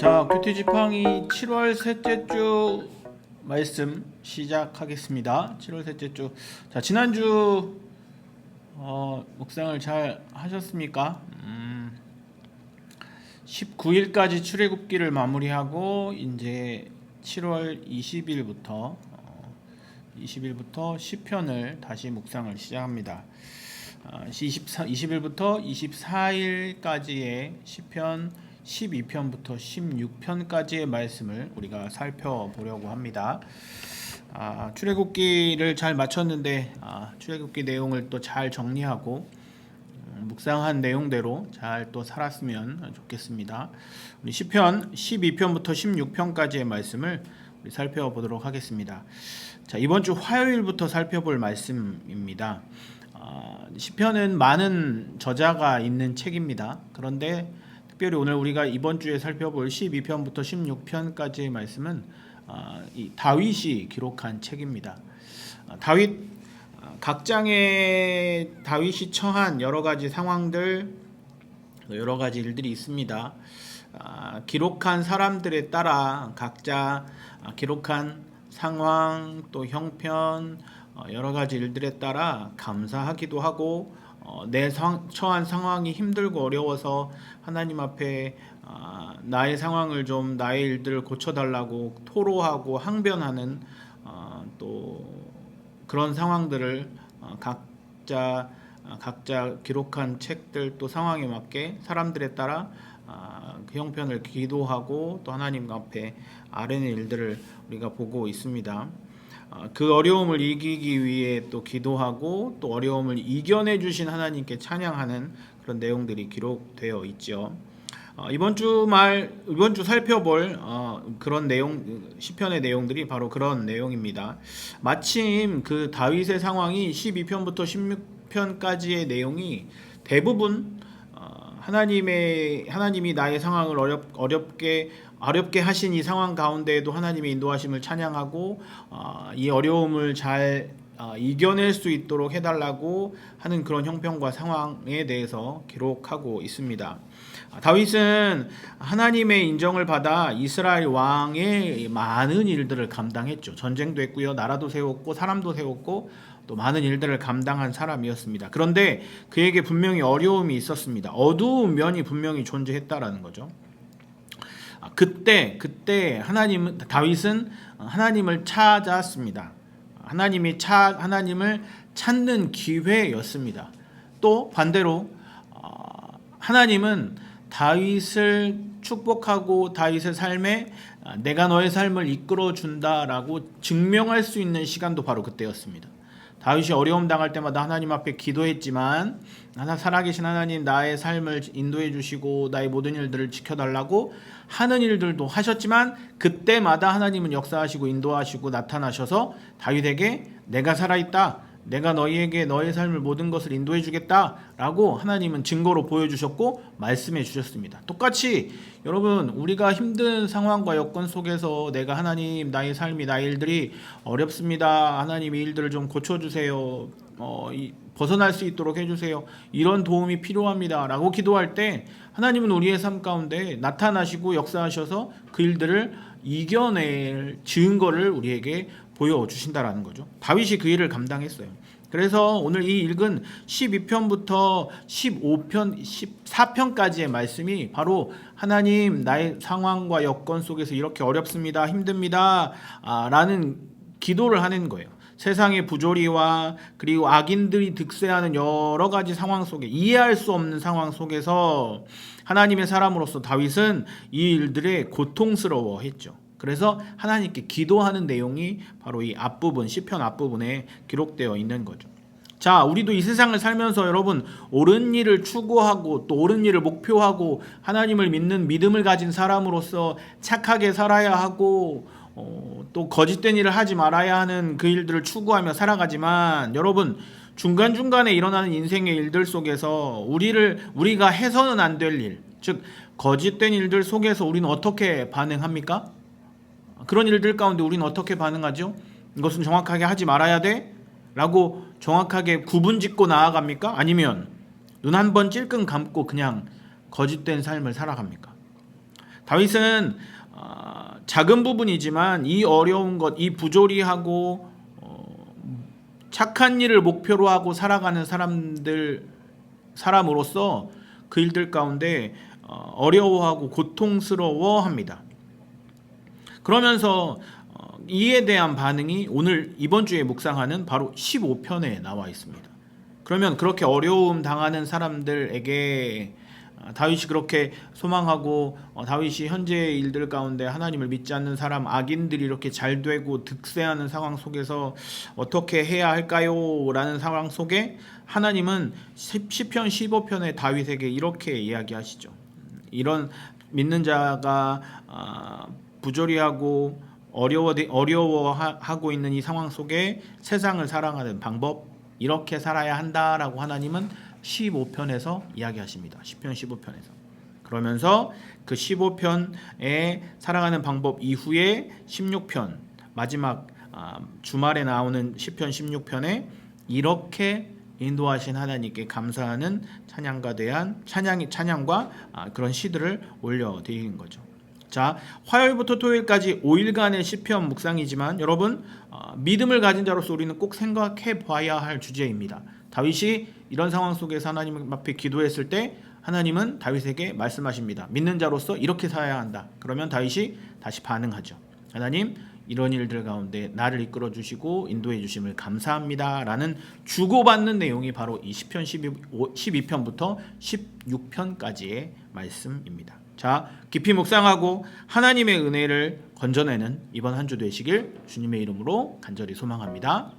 자, 큐티 지팡이 7월 셋째 주 말씀 시작하겠습니다. 7월 셋째 주. 자, 지난주 묵상을 잘 하셨습니까? 19일까지 출애굽기를 마무리하고 이제 7월 20일부터 시편을 다시 묵상을 시작합니다. 20일부터 24일까지의 시편 12편부터 16편까지의 말씀을 우리가 살펴보려고 합니다. 출애굽기를 잘 마쳤는데 출애굽기 내용을 또 잘 정리하고 묵상한 내용대로 잘 또 살았으면 좋겠습니다. 우리 시편 12편부터 16편까지의 말씀을 우리 살펴보도록 하겠습니다. 자, 이번 주 화요일부터 살펴볼 말씀입니다. 시편은 많은 저자가 있는 책입니다. 그런데 특별히 오늘 우리가 이번 주에 살펴볼 12편부터 16편까지의 말씀은 이 다윗이 기록한 책입니다. 각 장에 다윗이 처한 여러 가지 상황들, 여러 가지 일들이 있습니다. 기록한 사람들에 따라 각자 기록한 상황, 또 형편, 여러 가지 일들에 따라 감사하기도 하고 내 처한 상황이 힘들고 어려워서 하나님 앞에 나의 상황을 좀 나의 일들을 고쳐달라고 토로하고 항변하는 또 그런 상황들을 각자 기록한 책들 또 상황에 맞게 사람들에 따라 그 형편을 기도하고 또 하나님 앞에 아뢰는 일들을 우리가 보고 있습니다. 그 어려움을 이기기 위해 또 기도하고 또 어려움을 이겨내 주신 하나님께 찬양하는 그런 내용들이 기록되어 있죠. 이번 주 살펴볼 그런 내용, 시편의 내용들이 바로 그런 내용입니다. 마침 그 다윗의 상황이 12편부터 16편까지의 내용이 대부분 하나님이 나의 상황을 어렵게 하신 이 상황 가운데에도 하나님의 인도하심을 찬양하고 이 어려움을 잘 이겨낼 수 있도록 해달라고 하는 그런 형편과 상황에 대해서 기록하고 있습니다. 다윗은 하나님의 인정을 받아 이스라엘 왕의 많은 일들을 감당했죠. 전쟁도 했고요, 나라도 세웠고 사람도 세웠고 또 많은 일들을 감당한 사람이었습니다. 그런데 그에게 분명히 어려움이 있었습니다. 어두운 면이 분명히 존재했다라는 거죠. 그때 다윗은 하나님을 찾았습니다. 하나님을 찾는 기회였습니다. 또 반대로 하나님은 다윗을 축복하고 다윗의 삶에 내가 너의 삶을 이끌어 준다라고 증명할 수 있는 시간도 바로 그때였습니다. 다윗이 어려움 당할 때마다 하나님 앞에 기도했지만 살아계신 하나님 나의 삶을 인도해 주시고 나의 모든 일들을 지켜달라고 하는 일들도 하셨지만 그때마다 하나님은 역사하시고 인도하시고 나타나셔서 다윗에게 내가 살아있다, 내가 너희에게 너의 삶을 모든 것을 인도해 주겠다라고 하나님은 증거로 보여주셨고 말씀해 주셨습니다. 똑같이 여러분, 우리가 힘든 상황과 여건 속에서 내가 하나님 나의 삶이 나의 일들이 어렵습니다, 하나님 이 일들을 좀 고쳐주세요, 벗어날 수 있도록 해주세요, 이런 도움이 필요합니다 라고 기도할 때 하나님은 우리의 삶 가운데 나타나시고 역사하셔서 그 일들을 이겨낼 증거를 우리에게 보여주신다라는 거죠. 다윗이 그 일을 감당했어요. 그래서 오늘 이 읽은 12편부터 15편, 14편까지의 말씀이 바로 하나님 나의 상황과 여건 속에서 이렇게 어렵습니다, 힘듭니다 라는 기도를 하는 거예요. 세상의 부조리와 그리고 악인들이 득세하는 여러 가지 상황 속에, 이해할 수 없는 상황 속에서 하나님의 사람으로서 다윗은 이 일들에 고통스러워했죠. 그래서 하나님께 기도하는 내용이 바로 이 앞부분, 시편 앞부분에 기록되어 있는 거죠. 자, 우리도 이 세상을 살면서 여러분, 옳은 일을 추구하고 또 옳은 일을 목표하고 하나님을 믿는 믿음을 가진 사람으로서 착하게 살아야 하고 또 거짓된 일을 하지 말아야 하는 그 일들을 추구하며 살아가지만 여러분, 중간중간에 일어나는 인생의 일들 속에서 우리가 해서는 안 될 일, 즉 거짓된 일들 속에서 우리는 어떻게 반응합니까? 그런 일들 가운데 우리는 어떻게 반응하죠? 이것은 정확하게 하지 말아야 돼? 라고 정확하게 구분짓고 나아갑니까? 아니면 눈 한 번 찔끔 감고 그냥 거짓된 삶을 살아갑니까? 다윗은 작은 부분이지만 이 어려운 것, 이 부조리하고 착한 일을 목표로 하고 살아가는 사람으로서 그 일들 가운데 어려워하고 고통스러워합니다. 그러면서 이에 대한 반응이 오늘 이번 주에 묵상하는 바로 15편에 나와 있습니다. 그러면 그렇게 어려움 당하는 사람들에게 다윗이 그렇게 소망하고 다윗이 현재의 일들 가운데 하나님을 믿지 않는 사람, 악인들이 이렇게 잘 되고 득세하는 상황 속에서 어떻게 해야 할까요? 라는 상황 속에 하나님은 시편 15편의 다윗에게 이렇게 이야기하시죠. 이런 믿는 자가 부조리하고 어려워하고 있는 이 상황 속에 세상을 사랑하는 방법, 이렇게 살아야 한다라고 하나님은 15편에서 이야기하십니다. 시편 15편에서. 그러면서 그 15편에 살아가는 방법 이후에 16편 마지막 주말에 나오는 시편 16편에 이렇게 인도하신 하나님께 감사하는 찬양과 대한 찬양과 그런 시들을 올려드리는 거죠. 자, 화요일부터 토요일까지 5일간의 시편 묵상이지만 여러분 믿음을 가진 자로서 우리는 꼭 생각해 봐야 할 주제입니다. 다윗이 이런 상황 속에서 하나님 앞에 기도했을 때 하나님은 다윗에게 말씀하십니다. 믿는 자로서 이렇게 살아야 한다. 그러면 다윗이 다시 반응하죠. 하나님, 이런 일들 가운데 나를 이끌어 주시고 인도해 주심을 감사합니다 라는 주고받는 내용이 바로 이 시편 12편부터 16편까지의 말씀입니다. 자, 깊이 묵상하고 하나님의 은혜를 건져내는 이번 한 주 되시길 주님의 이름으로 간절히 소망합니다.